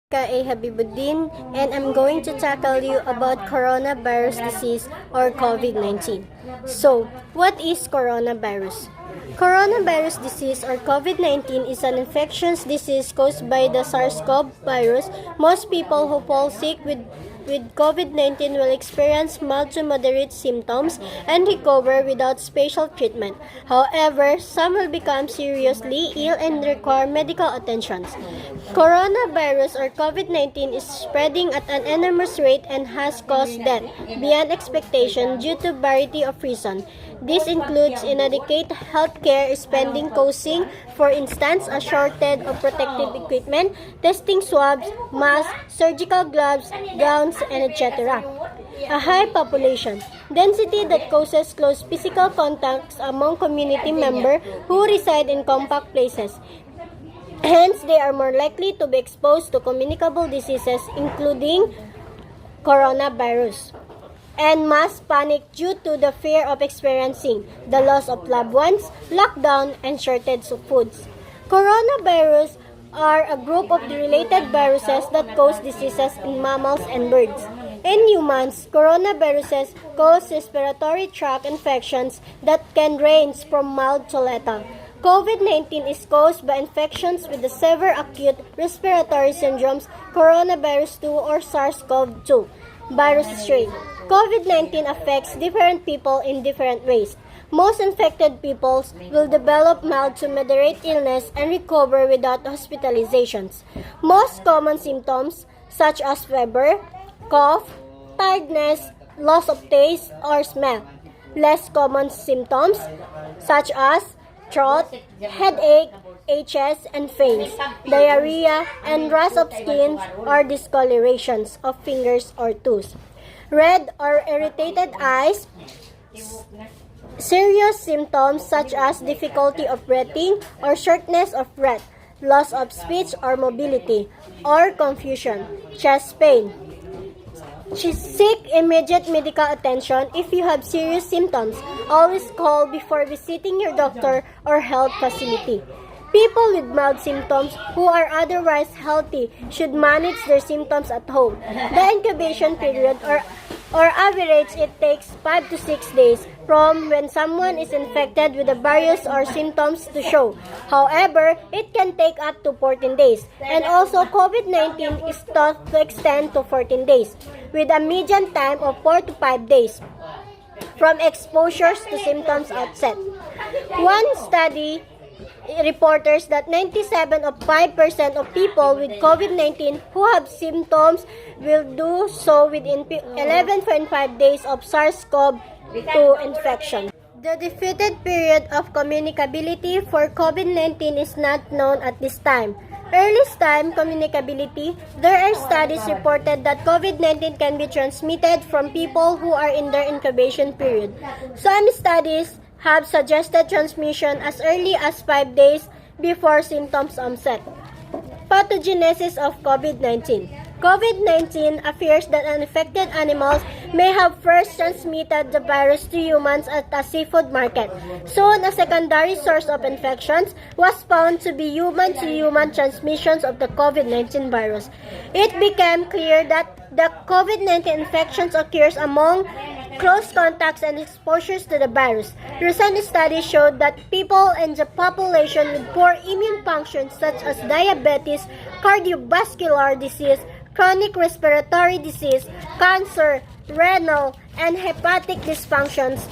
A. Habibuddin, and I'm going to tackle you about coronavirus disease or COVID-19. So, what is coronavirus? Coronavirus disease or COVID-19 is an infectious disease caused by the SARS-CoV virus. Most people who fall sick with COVID-19 will experience mild to moderate symptoms and recover without special treatment. However, some will become seriously ill and require medical attention. Coronavirus or COVID-19 is spreading at an enormous rate and has caused death beyond expectation due to a variety of reasons. This includes inadequate healthcare spending causing, for instance, a shortage of protective equipment, testing swabs, masks, surgical gloves, gowns, and etc. A high population density that causes close physical contacts among community members who reside in compact places. Hence, they are more likely to be exposed to communicable diseases including coronavirus. And mass panic due to the fear of experiencing the loss of loved ones, lockdown, and shortage of foods. Coronavirus are a group of the related viruses that cause diseases in mammals and birds. In humans, coronaviruses cause respiratory tract infections that can range from mild to lethal. COVID-19 is caused by infections with the severe acute respiratory syndromes, coronavirus 2 or SARS-CoV-2 virus strain. COVID-19 affects different people in different ways. Most infected people will develop mild to moderate illness and recover without hospitalizations. Most common symptoms such as fever, cough, tiredness, loss of taste or smell. Less common symptoms such as throat, headache, itches and pains, diarrhea, and rash of skin or discolorations of fingers or toes. Red or irritated eyes, serious symptoms such as difficulty of breathing or shortness of breath, loss of speech or mobility, or confusion, chest pain. Seek immediate medical attention if you have serious symptoms. Always call before visiting your doctor or health facility. People with mild symptoms who are otherwise healthy should manage their symptoms at home. The incubation period or average it takes 5 to 6 days from when someone is infected with the virus or symptoms to show. However, it can take up to 14 days. And also, COVID-19 is thought to extend to 14 days with a median time of 4 to 5 days from exposures to symptoms onset. One study reports that 97.5% of people with COVID-19 who have symptoms will do so within 11.5 days of SARS-CoV-2 infection. The defeated period of communicability for COVID-19 is not known at this time. Earliest time communicability, there are studies reported that COVID-19 can be transmitted from people who are in their incubation period. Some studies have suggested transmission as early as 5 days before symptoms onset. Pathogenesis of COVID-19. COVID-19 appears that infected animals may have first transmitted the virus to humans at a seafood market. Soon, a secondary source of infections was found to be human-to-human transmissions of the COVID-19 virus. It became clear that the COVID-19 infections occurs among close contacts and exposures to the virus. Recent studies showed that people in the population with poor immune functions such as diabetes, cardiovascular disease, chronic respiratory disease, cancer, renal, and hepatic dysfunctions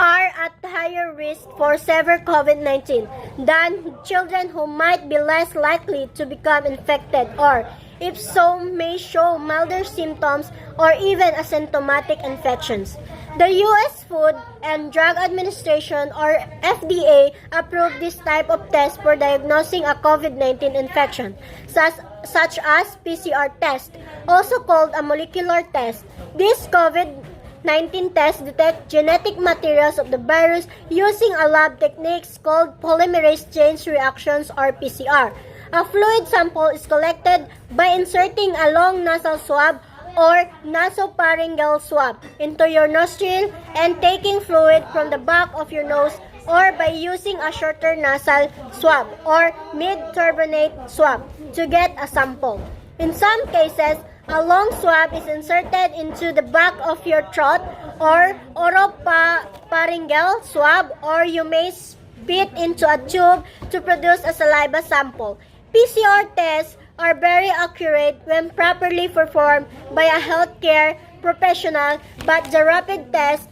are at higher risk for severe COVID-19 than children who might be less likely to become infected or, if so, may show milder symptoms or even asymptomatic infections. The U.S. Food and Drug Administration or FDA approved this type of test for diagnosing a COVID-19 infection, such as PCR test, also called a molecular test. This COVID-19 test detects genetic materials of the virus using a lab techniques called polymerase chain reactions or PCR. A fluid sample is collected by inserting a long nasal swab or nasopharyngeal swab into your nostril and taking fluid from the back of your nose or by using a shorter nasal swab or mid-turbinate swab to get a sample. In some cases, a long swab is inserted into the back of your throat or oropharyngeal swab, or you may spit into a tube to produce a saliva sample. PCR tests are very accurate when properly performed by a healthcare professional, but the rapid test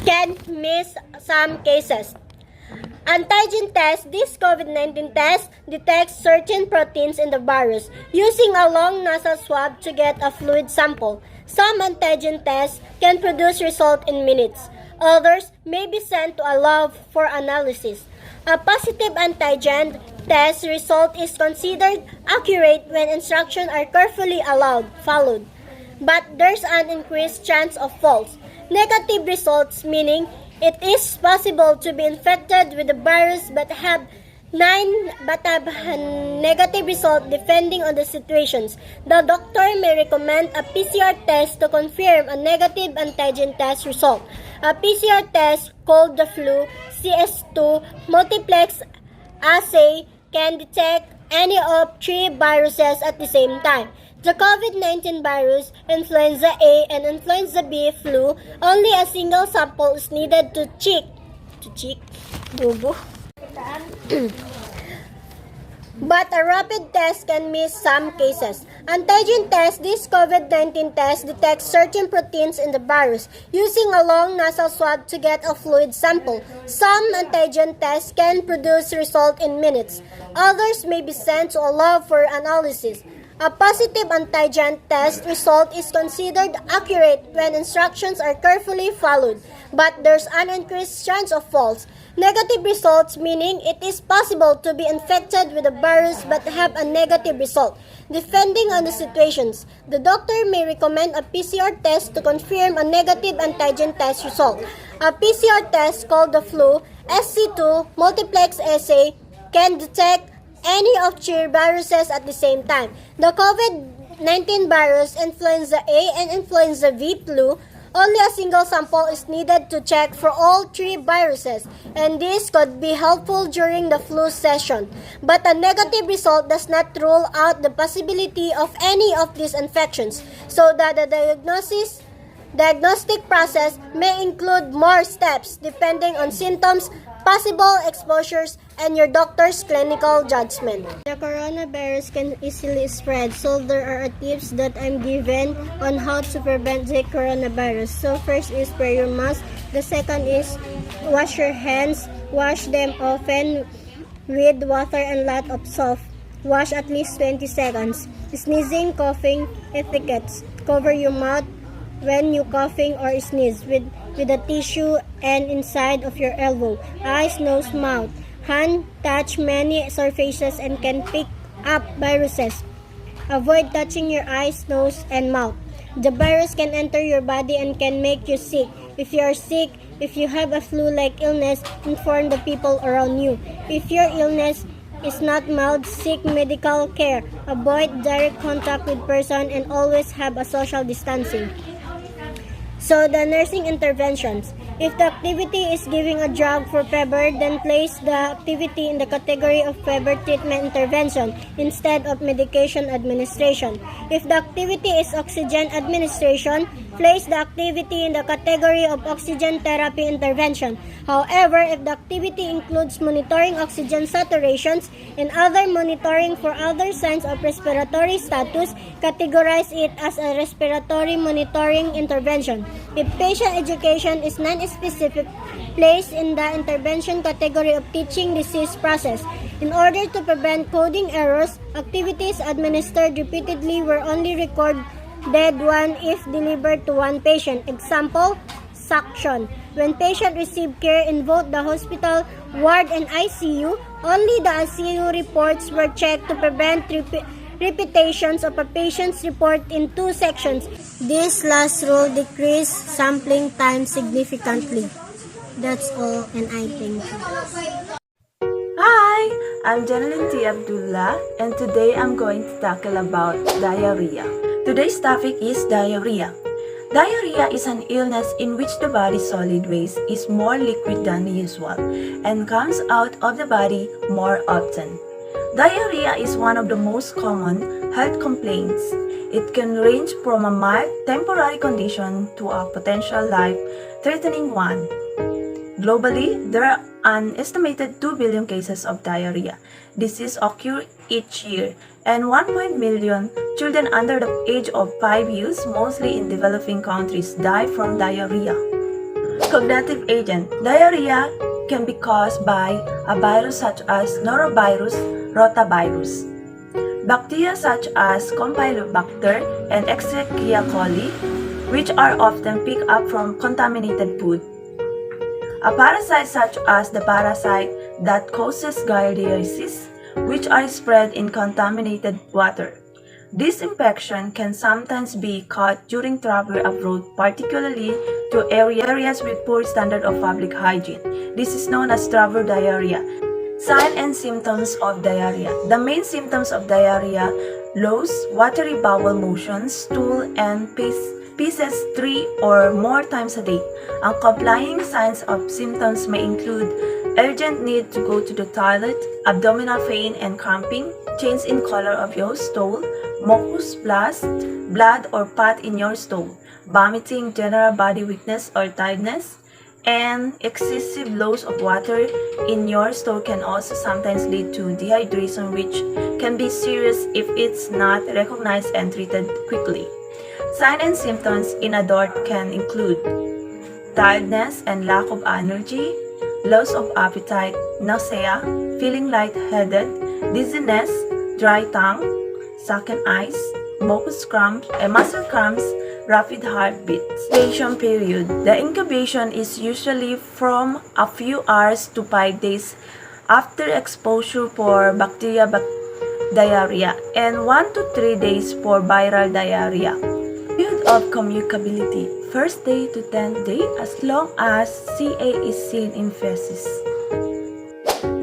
can miss some cases. Antigen test. This COVID-19 test detects certain proteins in the virus using a long nasal swab to get a fluid sample. Some antigen tests can produce results in minutes. Others may be sent to a lab for analysis. A positive antigen test result is considered accurate when instructions are carefully followed, but there's an increased chance of false negative results, meaning it is possible to be infected with the virus but have negative result depending on the situations. The doctor may recommend a PCR test to confirm a negative antigen test result. A PCR test called the flu CS2 multiplex assay can detect any of 3 viruses at the same time. The COVID-19 virus, influenza A, and influenza B flu, only a single sample is needed to check. But a rapid test can miss some cases. Antigen test. This COVID-19 test detects certain proteins in the virus using a long nasal swab to get a fluid sample. Some antigen tests can produce results in minutes. Others may be sent to a lab for analysis. A positive antigen test result is considered accurate when instructions are carefully followed, but there's an increased chance of false negative results, meaning it is possible to be infected with the virus but have a negative result. Depending on the situations, the doctor may recommend a PCR test to confirm a negative antigen test result. A PCR test called the flu SC2 multiplex assay can detect any of 3 viruses at the same time. The COVID-19 virus, influenza A, and influenza V flu, only a single sample is needed to check for all 3 viruses, and this could be helpful during the flu session. But a negative result does not rule out the possibility of any of these infections, so that the diagnostic process may include more steps depending on symptoms, possible exposures, and your doctor's clinical judgment. The coronavirus can easily spread, so there are tips that I'm given on how to prevent the coronavirus. So first is wear your mask. The second is wash your hands. Wash them often with water and lot of soap. Wash at least 20 seconds. Sneezing, coughing, etiquettes. Cover your mouth when you coughing or sneeze with a tissue and inside of your elbow. Eyes, nose, mouth. Hand touch many surfaces and can pick up viruses. Avoid touching your eyes, nose, and mouth. The virus can enter your body and can make you sick. If you are sick, if you have a flu-like illness, inform the people around you. If your illness is not mild, seek medical care. Avoid direct contact with person and always have a social distancing. So the nursing interventions. If the activity is giving a drug for fever, then place the activity in the category of fever treatment intervention instead of medication administration. If the activity is oxygen administration, place the activity in the category of oxygen therapy intervention. However, if the activity includes monitoring oxygen saturations and other monitoring for other signs of respiratory status, categorize it as a respiratory monitoring intervention. If patient education is non-specific, place in the intervention category of teaching disease process. In order to prevent coding errors, activities administered repeatedly were only recorded one if delivered to one patient. Example, suction. When patient received care in both the hospital ward and ICU, only the ICU reports were checked to prevent repetitions of a patient's report in 2 sections. This last rule decreased sampling time significantly. That's all, and I thank you. Hi, I'm Janeline T. Abdullah, and today I'm going to tackle about diarrhea. Today's topic is diarrhea. Diarrhea is an illness in which the body's solid waste is more liquid than usual and comes out of the body more often. Diarrhea is one of the most common health complaints. It can range from a mild temporary condition to a potential life-threatening one. Globally, there are an estimated 2 billion cases of diarrhea. Disease occur each year, and 1 million children under the age of 5 years, mostly in developing countries, die from diarrhea. Cognitive agent. Diarrhea can be caused by a virus such as norovirus, rotavirus. Bacteria such as Campylobacter and Escherichia coli, which are often picked up from contaminated food. A parasite such as the parasite that causes giardiasis, which are spread in contaminated water. This infection can sometimes be caught during travel abroad, particularly to areas with poor standard of public hygiene. This is known as travel diarrhea. Signs and symptoms of diarrhea. The main symptoms of diarrhea: loose, watery bowel motions, stool, and pieces 3 or more times a day. Accompanying signs of symptoms may include urgent need to go to the toilet, abdominal pain and cramping, change in color of your stool, mucus, blast, blood or fat in your stool, vomiting, general body weakness or tiredness, and excessive loss of water in your stool can also sometimes lead to dehydration, which can be serious if it's not recognized and treated quickly. Signs and symptoms in adult can include tiredness and lack of energy, loss of appetite, nausea, feeling lightheaded, dizziness, dry tongue, sunken eyes, mucus cramps, muscle cramps, rapid heartbeat. Incubation period. The incubation is usually from a few hours to 5 days after exposure for diarrhea and 1 to 3 days for viral diarrhea. Period of communicability. First day to 10th day as long as CA is seen in feces.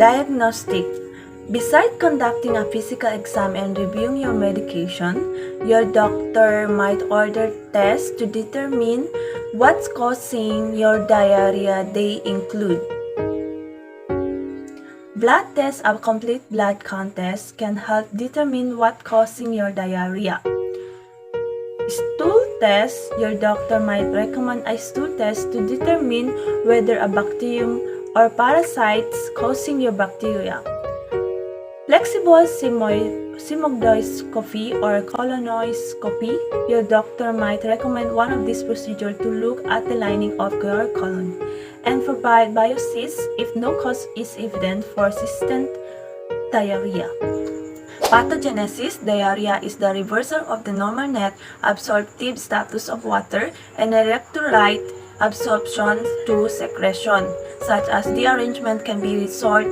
Diagnostic. Besides conducting a physical exam and reviewing your medication, your doctor might order tests to determine what's causing your diarrhea. They include blood tests. A complete blood count test can help determine what's causing your diarrhea. Stool test. Your doctor might recommend a stool test to determine whether a bacterium or parasites causing your bacteria. Flexible sigmoidoscopy or colonoscopy. Your doctor might recommend one of these procedures to look at the lining of your colon and provide biopsies if no cause is evident for persistent diarrhea. Pathogenesis. Diarrhea is the reversal of the normal net absorptive status of water and electrolyte absorption to secretion, such as the arrangement can be resort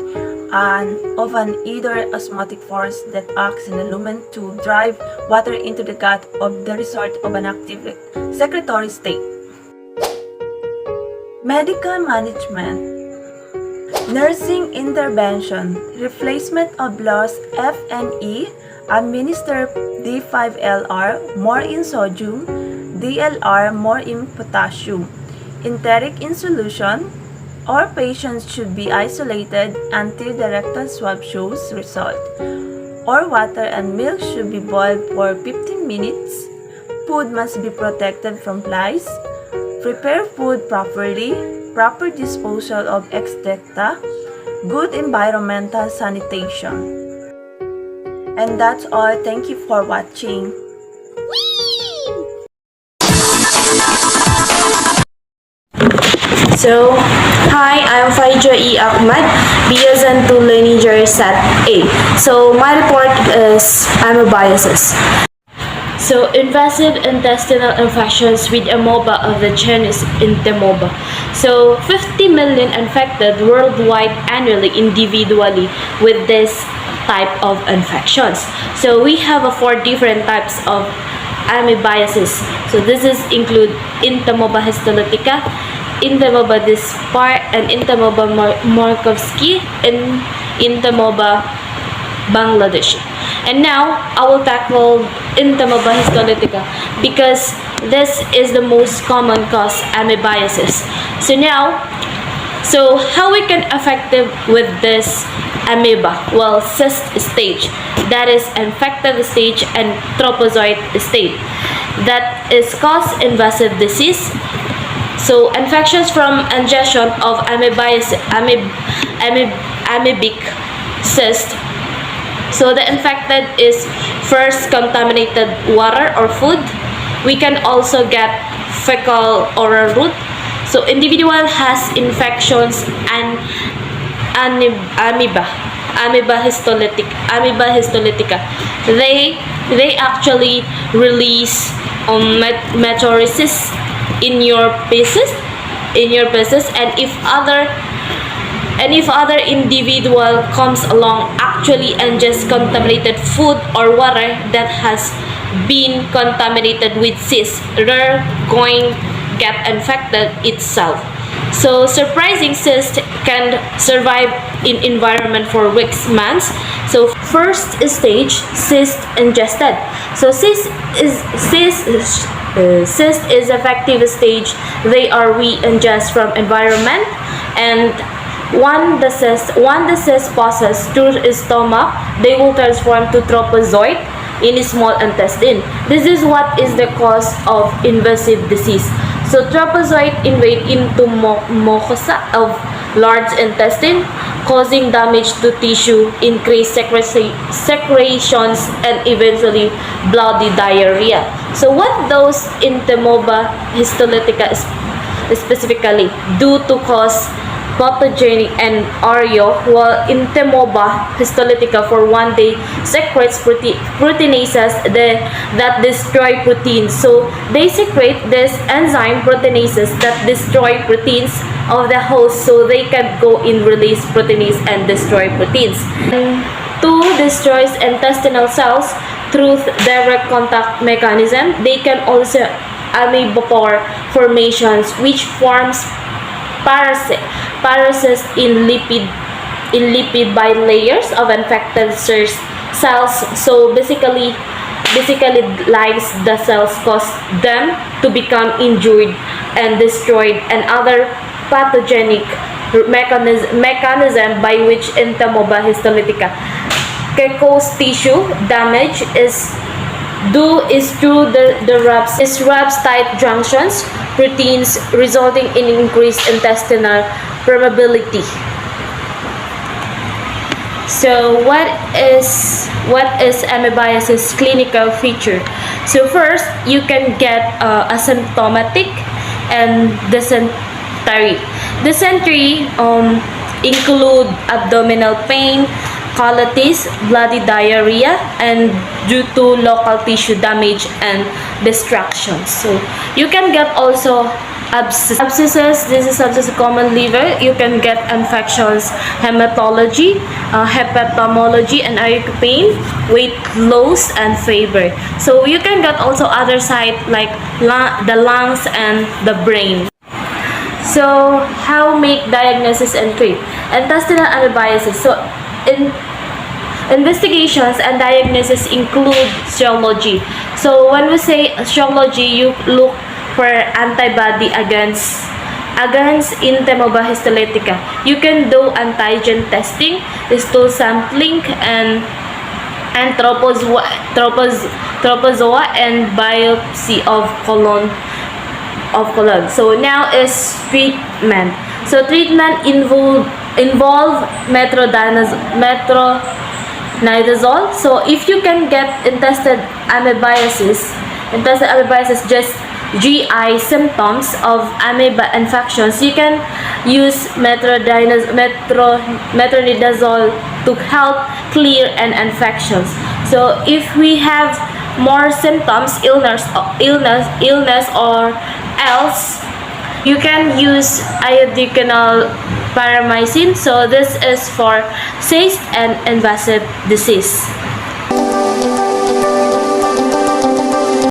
of an either osmotic force that acts in a lumen to drive water into the gut of the resort of an active secretory state. Medical management. Nursing intervention. Replacement of lost FNE. Administer D5LR more in sodium, DLR more in potassium. Enteric in solution. All patients should be isolated until the rectal swab shows result. All water and milk should be boiled for 15 minutes. Food must be protected from flies. Prepare food properly. Proper disposal of excreta. Good environmental sanitation. And that's all. Thank you for watching. So, hi, I'm Faija E. Ahmad, Biazan to Lineager Sat A. So, my report is amoebiasis. So, invasive intestinal infections with amoeba of the genus Entamoeba. So, 50 million infected worldwide annually individually with this type of infections. So, we have 4 different types of amoebiasis. So, this is include Entamoeba histolytica, Entamoeba dispar, and Entamoeba markovsky, and Entamoeba Bangladeshi. And now, I will tackle Entamoeba histolytica because This is the most common cause amoebiasis. So how we can effective with this amoeba? Well, cyst stage, that is infected stage, and trophozoite stage, that is cause invasive disease. So infections from ingestion of amoebic cyst. So the infected is first contaminated water or food. We can also get fecal oral route. So individual has infections and amoeba histolytica. They actually release meteorisis in your pieces, and if other individual comes along actually and just contaminated food or water that has been contaminated with cyst, they're going get infected itself. So surprising cyst can survive in environment for weeks, months. So first stage, cyst ingested. So cyst is effective stage. They are we ingest from environment, and one the cyst passes through the stomach, they will transform to trophozoite in the small intestine. This is what is the cause of invasive disease. So trophozoite invade into mucosa of large intestine, causing damage to tissue, increased secretions, and eventually bloody diarrhea. So what those Entamoeba histolytica specifically do to cause pathogenic and Oreo, while Entamoeba histolytica for one day secretes proteinases that destroy proteins. So they secrete this enzyme proteinases that destroy proteins of the host, so they can go in release proteins and destroy proteins. And 2 destroys intestinal cells through direct contact mechanism. They can also amoebospore formations, which forms parasites in lipid bilayers of infected cells. So basically lies the cells cause them to become injured and destroyed, and other pathogenic mechanism by which Entamoeba histolytica can cause tissue damage is through the RAPS tight junctions proteins, resulting in increased intestinal permeability. So what is amoebiasis clinical feature? So first, you can get asymptomatic and dysentery. Dysentery include abdominal pain, colitis, bloody diarrhea, and due to local tissue damage and destruction. So you can get also abscesses. This is such as common liver. You can get infections, hematology, hepatology, and ache pain, weight loss, and fever. So you can get also other side like the lungs and the brain. So how make diagnosis and treat intestinal amoebiasis? So investigations and diagnosis include serology. So when we say serology, you look for antibody against Entamoeba histolytica. You can do antigen testing, stool sampling, and trophozoa and biopsy of colon. So now is treatment. So treatment involve metronidazole. So if you can get intestinal amoebiasis, just GI symptoms of amoeba infections, you can use metronidazole to help clear an infections. So if we have more symptoms, illness or else, you can use iodinal paramycin. So this is for cyst and invasive disease.